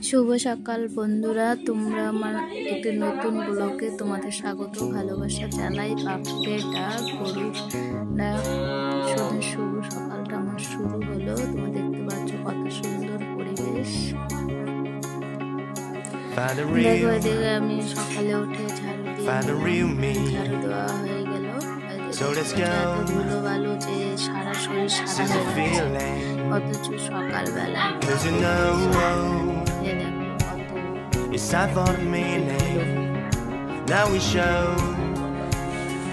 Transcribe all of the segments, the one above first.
শুভ সকাল বন্ধুরা, তোমরা আমার একটি নতুন ব্লগে তোমাদের স্বাগত ভালোবাসা জানাই। পাখিদের ডাক, গরুর ডাক, শুভ সকালটা আমার শুরু হলো। তোমরা দেখতে পাচ্ছ কত সুন্দর পরিবেশ। দেখো এদিকে আমি সকালে উঠে ঝাড়ু দেওয়া হয়ে গেল। ধুলো বালু যে সারা শরীর সাদা হয়ে গেছে, অথচ সকালবেলা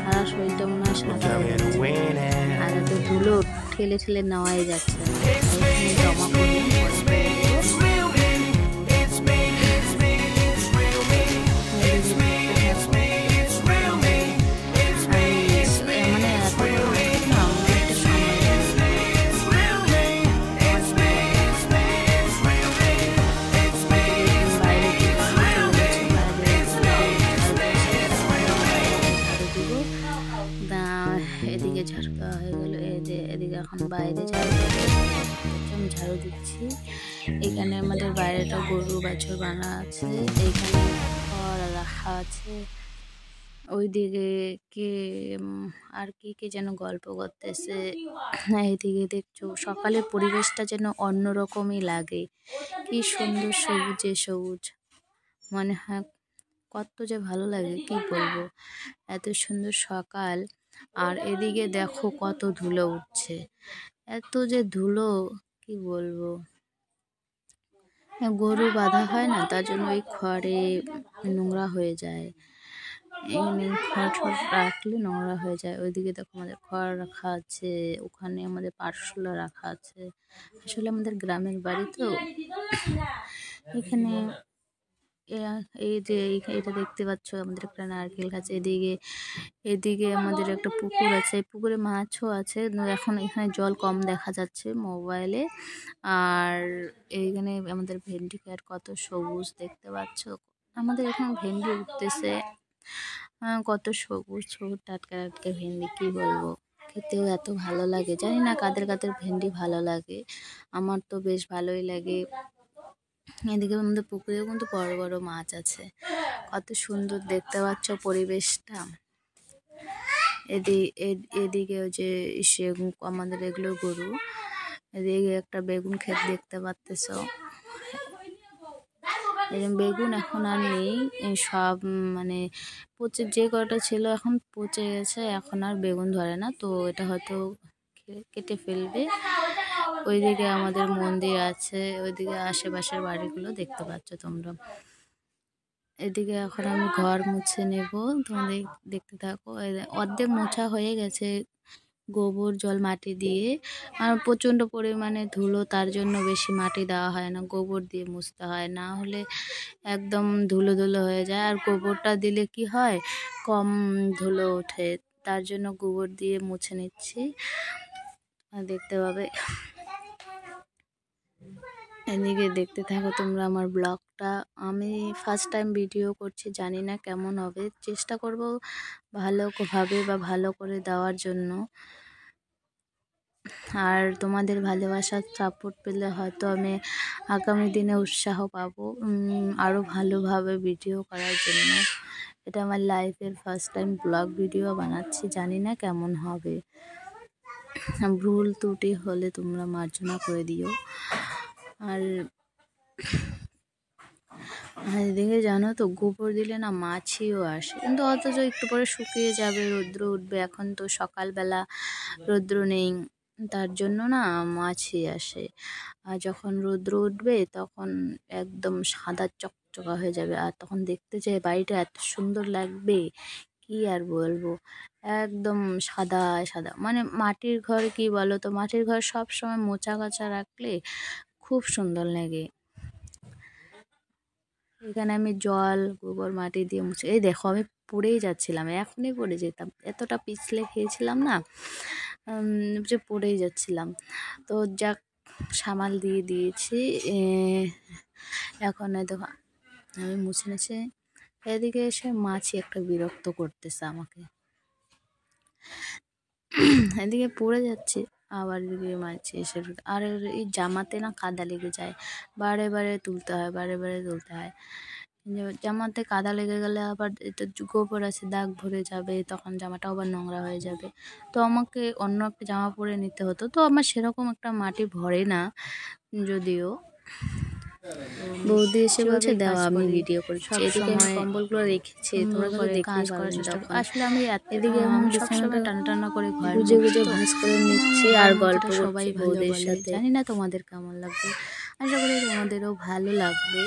সারা শরীরটা মনে হয় সাদা হয়ে গেছে। আর এত ধুলো ঠেলে ঠেলে নেওয়াই যাচ্ছে না, জমা করলাম। এদিকে ঝাড়ু দেওয়া হয়ে গেল, এদিকে এখন বাইরে আমি ঝাড়ু দিচ্ছি। এখানে আমাদের বাইরেটা গরু বাছুর বানা আছে, এইখানে খড় রাখা আছে। ওইদিকে কে আর কি যেন গল্প করতেছে। এইদিকে দেখছো সকালের পরিবেশটা যেন অন্যরকমই লাগে, কি সুন্দর সবুজে সবুজ, মনে হয় কত যে ভালো লাগে কি বলবো, এত সুন্দর সকাল। আর এদিকে দেখো কত ধুলো উঠছে, এত যে ধুলো কি বলবো। গরু বাঁধা হয় না, তার জন্য ওই খড়ে নোংরা হয়ে যায়, এখানে খড় রাখলে নোংরা হয়ে যায়। ওইদিকে দেখো আমাদের খড় রাখা আছে, ওখানে আমাদের পাটশোলা রাখা আছে। আসলে আমাদের গ্রামের বাড়ি তো, এখানে এই যে এটা দেখতে পাচ্ছ আমাদের একটা নারকেল গাছ। এদিকে আমাদের একটা পুকুর আছে, পুকুরে মাছও আছে। এখন এখানে জল কম দেখা যাচ্ছে মোবাইলে। আর এইখানে আমাদের ভেন্ডি গাছ কত সবুজ দেখতে পাচ্ছ। আমাদের এখন ভেন্ডি উঠতেছে, কত সবুজ সবুজ টাটকা টাটকা ভেন্ডি, কি বলবো, খেতেও এত ভালো লাগে। জানি না কাদের কাদের ভেন্ডি ভালো লাগে, আমার তো বেশ ভালোই লাগে। এদিকে আমাদের পুকুরেও কিন্তু বড় বড় মাছ আছে, কত সুন্দর দেখতে পাচ্ছ পরিবেশটা। এদিকে যে আমাদের এগুলো গরু। এদিকে একটা বেগুন ক্ষেত দেখতে পাচ্তেছ, বেগুন এখন আর নেই, সব মানে পচে, যে কটা ছিল এখন পচে গেছে, এখন আর বেগুন ধরে না, তো এটা হয়তো কেটে ফেলবে। ওইদিকে আমাদের মন্দির আছে, ওইদিকে আশেপাশের বাড়িগুলো দেখতে পাচ্ছ তোমরা। এদিকে এখন আমি ঘর মুছে নেব, তোমাদের দেখতে থাকো। অর্ধেক মোছা হয়ে গেছে গোবর জল মাটি দিয়ে, আর প্রচণ্ড পরিমাণে ধুলো, তার জন্য বেশি মাটি দেওয়া হয় না, গোবর দিয়ে মুছতে হয়, না হলে একদম ধুলো ধুলো হয়ে যায়। আর গোবরটা দিলে কি হয়, কম ধুলো ওঠে, তার জন্য গোবর দিয়ে মুছে নিচ্ছি। দেখতে পাবে, এদিকে দেখতে থাকো তোমরা আমার ব্লগটা। আমি ফার্স্ট টাইম ভিডিও করছি, জানি না কেমন হবে, চেষ্টা করব ভালোভাবে বা ভালো করে দেওয়ার জন্য। আর তোমাদের ভালোবাসার সাপোর্ট পেলে হয়তো আমি আগামী দিনে উৎসাহ পাবো আরও ভালোভাবে ভিডিও করার জন্য। এটা আমার লাইফের ফার্স্ট টাইম ব্লগ ভিডিও বানাচ্ছি, জানি না কেমন হবে, ভুল ত্রুটি হলে তোমরা মার্জনা করে দিও। আর এদিকে জানো তো, গোবর দিলে না মাছিও আসে, কিন্তু অথচ একটু পরে শুকিয়ে যাবে, রৌদ্র উঠবে। এখন তো সকালবেলা রৌদ্র নেই, তার জন্য না মাছি আসে। আর যখন রৌদ্র উঠবে তখন একদম সাদা চকচকা হয়ে যাবে, আর তখন দেখতে চাই বাড়িটা এত সুন্দর লাগবে, কি আর বলবো, একদম সাদা সাদা। মানে মাটির ঘর, কি বলো তো, মাটির ঘর সব সময় মোচা কাচা রাখলে খুব সুন্দর লাগে। এখানে আমি জল গোবর মাটি দিয়ে মুছে, এই দেখো আমি পড়েই যাচ্ছিলাম, এখনই পড়ে যেতাম, এতটা পিছলে খেয়েছিলাম না যে পড়েই যাচ্ছিলাম। তো যাক, সামাল দিয়েছি। এখন দেখো আমি মুছে নিয়েছি। এদিকে এসে মাছি একটা বিরক্ত করতেছে আমাকে, এদিকে পড়ে যাচ্ছে, আবার এদিকে মারছে এসে, আর এই জামাতে না কাদা লেগে যায়, বারে বারে তুলতে হয়, বারে বারে তুলতে হয়। জামাতে কাদা লেগে গেলে আবার এটা গোবর আছে, দাগ ভরে যাবে, তখন জামাটাও আবার নোংরা হয়ে যাবে। তো আমাকে অন্য একটা জামা পরে নিতে হতো। তো আমার সেরকম একটা মাটি ভরে না যদিও। বৌদি এসে বলছে দাও আমি ভিডিও করছি, এদিকে আমি কম্বলগুলো রেখেছি, তোমরা কিন্তু কাজ করার চেষ্টা করো। আসলে আমি এদিকে আমি সবসময় টানা টানা করে গুজে গুজে ভাঁজ করে নিচ্ছি আর গল্প সবাই বৌদির সাথে। জানি না তোমাদের কেমন লাগবে, আশা করি তোমাদেরও ভালো লাগবে।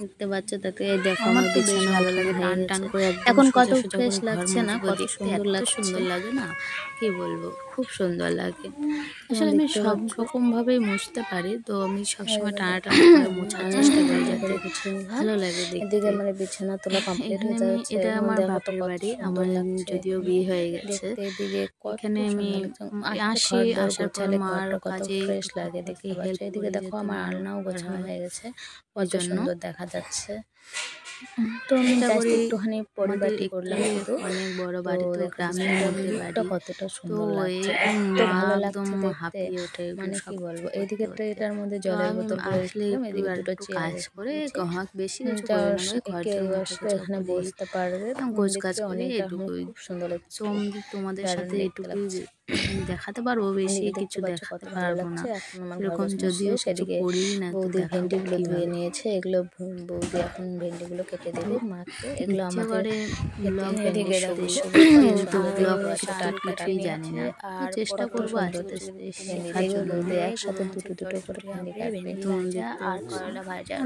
দেখতে পাচ্ছ তাতে দেখো আমার বিছানা ভালো লাগে, টান টান করে এখন কত ফ্রেশ লাগছে না, কত সুন্দর লাগছে, সুন্দর লাগে না কি বলবো, খুব সুন্দর লাগে। আসলে আমি সব রকম ভাবেই মুছতে পারি, তো আমি সবসময় টানা টানা করে মোছার চেষ্টা করি যাতে ভালো লাগে দেখতে। এদিকে মানে বিছানা তোলা কমপ্লিট হয়ে যাচ্ছে। এটা আমার বাপের বাড়ি, আমার যদিও বিয়ে হয়ে গেছে। এখানে আমি আসি, আসার পর মার কাজে ফ্রেশ লাগে দেখতে পাচ্ছি। এদিকে দেখো আমার আলনাও গোছানো হয়ে গেছে, কত সুন্দর দেখা যাচ্ছে। তো আমি জাস্ট একটুখানি পরিপাটি করলাম, শুধু অনেক বড় বাড়ি তো গ্রামের মধ্যে বাড়ি, কতটা সুন্দর লাগছে, তো ভালো লাগছে দেখতে, মানে কি বলবো। এইদিকে তো এটার মধ্যে জলের বোতল আসলে এদিকে দুটো কাজ করে গহক বেশি কিছু করে না, ঘর এখানে বসতে পারবে, গোছ কাজ করে এটুকুই। খুব সুন্দর লাগছে, তোমাদের সাথে এটুকুই দেখাতে পারবো, বেশি কিছু দেখাতে পারবো না এরকম, যদিও কিছু করি না। বৌদি ভেন্ডিগুলো ধুয়ে নিয়েছে, এগুলো বৌদি এখন ভেন্ডিগুলো কেটে দেবে মাকে, এগুলো আমাদের কিছুই জানি না, চেষ্টা করবো আস্তে আস্তে শেখার জন্য। একসাথে দুটো দুটো করে ভেন্ডি কাটবে, আর করলা ভাজা,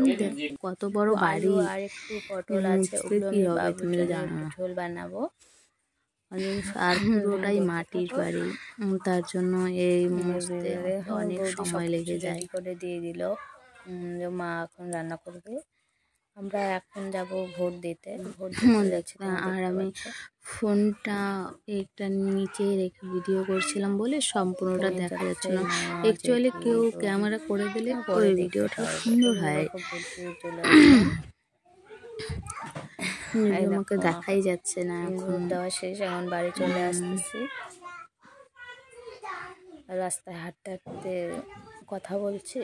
কত বড় বাড়ি, আর একটু পটল আছে, ওগুলো কি হবে তুমি তো জানো না, ঝোল বানাবো। আর পুরোটাই মাটির বাড়ি, তার জন্য এই মুছতে অনেক সময় লেগে যায়। করে দিয়ে দিল, মা এখন রান্না করবে, আমরা এখন যাব ভোট দিতে, ভোট যাচ্ছি। আর আমি ফোনটা একটা নিচে রেখে ভিডিও করছিলাম বলে সম্পূর্ণটা দেখা যাচ্ছিল না। অ্যাকচুয়ালি কেউ ক্যামেরা করে দিলে ওই ভিডিওটা সুন্দর হয়, আমাকে দেখাই যাচ্ছে না। এখন দেওয়া শেষ, এখন বাড়ি চলে আসতেছি। রাস্তায় হাঁটতে হাঁটতে কথা বলছি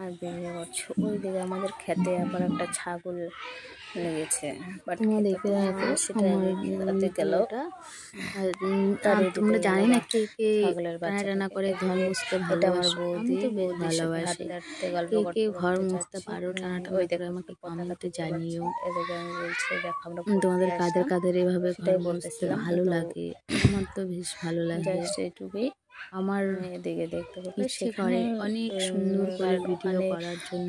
আর বেরিয়ে পড়ছি। ওই দিকে আমাদের খেতে আবার একটা ছাগল লেগেছে, তোমরা জানি না কে কে টানা করে ঘর মুছতে ভালোবাসো, আমি তো বেশ ভালোবাসি। কে কে ঘর মুছতে পারো টানা টানা করে আমাকে কমেন্টে জানিও। তোমাদের কাদের কাদের এভাবে ঘর মুছতে ভালো লাগে, আমার তো বেশ ভালো লাগে। এইটুকুই আমার এদিকে দেখতে ইচ্ছে করে অনেক সুন্দর করে ভিডিও করার জন্য,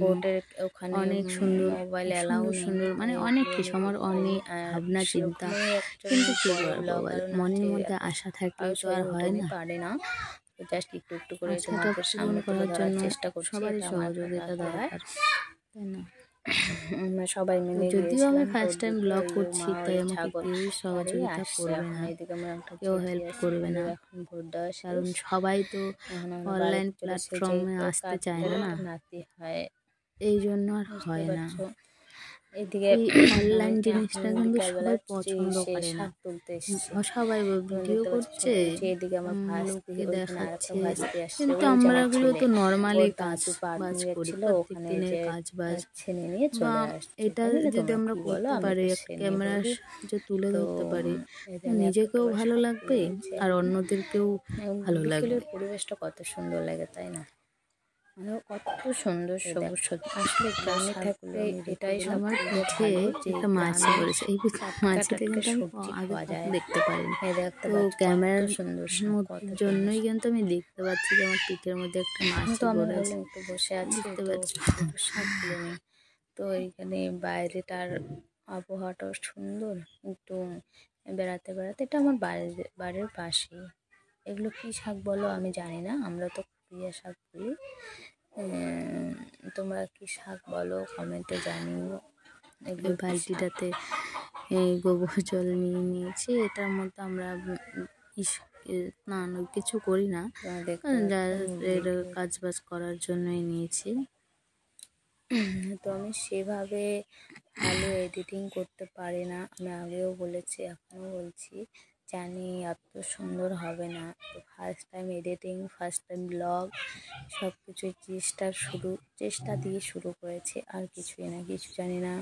অনেক সুন্দর মোবাইল এলাও সুন্দর, মানে অনেক কিছু আমার অনেক ভাবনা চিন্তা, কিন্তু কি করবো মনের মধ্যে আশা থাকলে তো আর হয় না, পারে না। জাস্ট একটু একটু করে তোমাদের সামনে করার জন্য চেষ্টা করছি, সবারই সহযোগিতা দরকার, তাই না? সবাই মিলে, যদিও আমি ফার্স্ট টাইম ব্লগ করছি, তাই আমাকে কেউই সহযোগিতা করবে না, কেউ হেল্প করবে না, কারণ সবাই তো অনলাইন প্ল্যাটফর্মে আসতে চায় না, এই জন্য আর হয় না। এদিকে অনলাইন জিনিসটা কিন্তু সবাই পছন্দ করে না, সবাই ভিডিও করছে লোককে দেখাচ্ছে, কিন্তু আমরা গুলো তো নর্মালি কাজ বাজ করি, প্রত্যেক দিনের কাজ বাজ, এটা যদি আমরা করতে পারি, ক্যামেরা যে তুলে ধরতে পারি, নিজেকেও ভালো লাগবে আর অন্যদেরকেও ভালো লাগবে। পরিবেশটা কত সুন্দর লাগে, তাই না? কত সুন্দর সবুজ, আসলে গ্রামে থাকলে এটাই আমার পিঠে একটা মাছি পড়েছে, এই মাছিটা কিন্তু আমি আগে দেখতে পারিনি, তো ক্যামেরার সুন্দর জন্যই কিন্তু আমি দেখতে পাচ্ছি যে আমার পিঠের মধ্যে একটা মাছি পড়েছে, একটু বসে আছি দেখতে পাচ্ছি। তো এইখানে বাইরেটার আবহাওয়াটাও সুন্দর, একটু বেড়াতে বেড়াতে, এটা আমার বাড়ির পাশেই। এগুলো কি শাক বলো আমি জানি না, আমরা তো প্রিয়া শাক বলি, তোমরা কি শাক বলো কমেন্টে জানিও। এগুলো বালতিটাতে গোবর জল নিয়ে নিয়েছি, এটার মধ্যে আমরা স্নান কিছু করি না, কাজ বাজ করার জন্যই নিয়েছি। তো আমি সেভাবে ভালো এডিটিং করতে পারি না, আমি আগেও বলেছি এখনও বলছি জানি এত সুন্দর হবে না, তো first time editing, first time blog, সব কিছু চেষ্টা দিয়ে শুরু করেছি, আর কিছুই না, কিছু জানি না,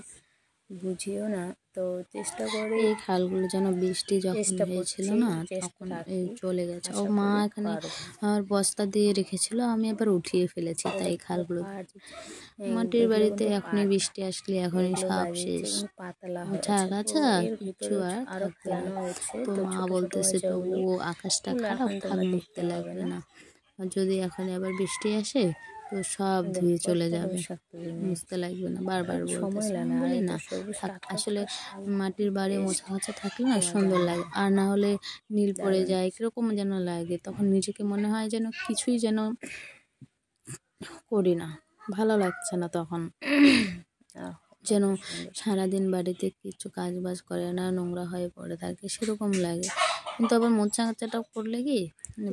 বুঝিও না। তো চেষ্টা করে এই খালগুলো যেন বৃষ্টি যখন হয়েছিল না তখন এই চলে গেছে। ও মা এখানে আমার বস্তা দিয়ে রেখেছিল, আমি আবার উঠিয়ে ফেলেছি, তাই খালগুলো মাটির বাড়িতে এখনই বৃষ্টি আসলে এখনই সব শেষ, উঠা গাছা কিছু আর থাকবে না। তো মা বলতেছে তো ও আকাশটা খারাপ, থাক, মুছতে লাগবে না, আর যদি এখন আবার বৃষ্টি আসে তো সব ধুয়ে চলে যাবে, মুছতে লাগবে না, বারবার বলতেছে। আমি বলি না থাক, আসলে মাটির বাড়ি মোছা মোছা থাকলে না সুন্দর লাগে, আর না হলে নীল পড়ে যায়, কিরকম যেন লাগে, তখন নিজেকে মনে হয় যেন কিছুই যেন করি না, ভালো লাগছে না, তখন যেন সারাদিন বাড়িতে কিছু কাজ বাজ করে না, নোংরা হয়ে পড়ে থাকে, সেরকম লাগে। কিন্তু আবার মোছা কাচাটা করলে কি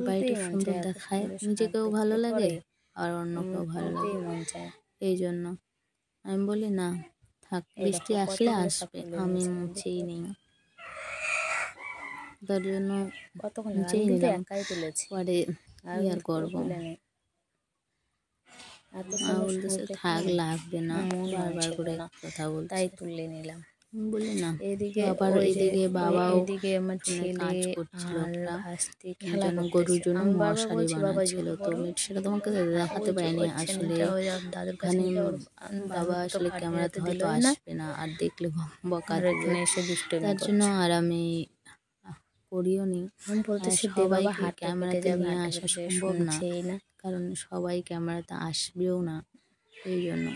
বাড়িটা সুন্দর দেখায়, নিজেকেও ভালো লাগে আর অন্যকেও ভালো লাগে, এই জন্য আমি বলি না থাক, বৃষ্টি আসলে আসবে, আমি মুছেই নিই, তার জন্য মুছেই নিলাম, পরে কি আর করবো। মা বলতেছে থাক, লাগবে না, বারবার করে কথা বলছে, তাই তুলে নিলাম, বলি না। আবার এদিকে বাবাও আমার ছেলে কাজ করছিল, যেন গরুর জন্য মশারি বানাচ্ছিল, তো সেটা তোমাকে দেখাতে পারিনি আসলে, ওখানে বাবা আসলে ক্যামেরাতে হয়তো আসবে না, আর দেখলে বকা দিবে, তার জন্য আর আমি করিও নি। সবাইকে ক্যামেরাতে নিয়ে আসা সম্ভব না, কারণ সবাই ক্যামেরাতে আসবেও না, এই জন্য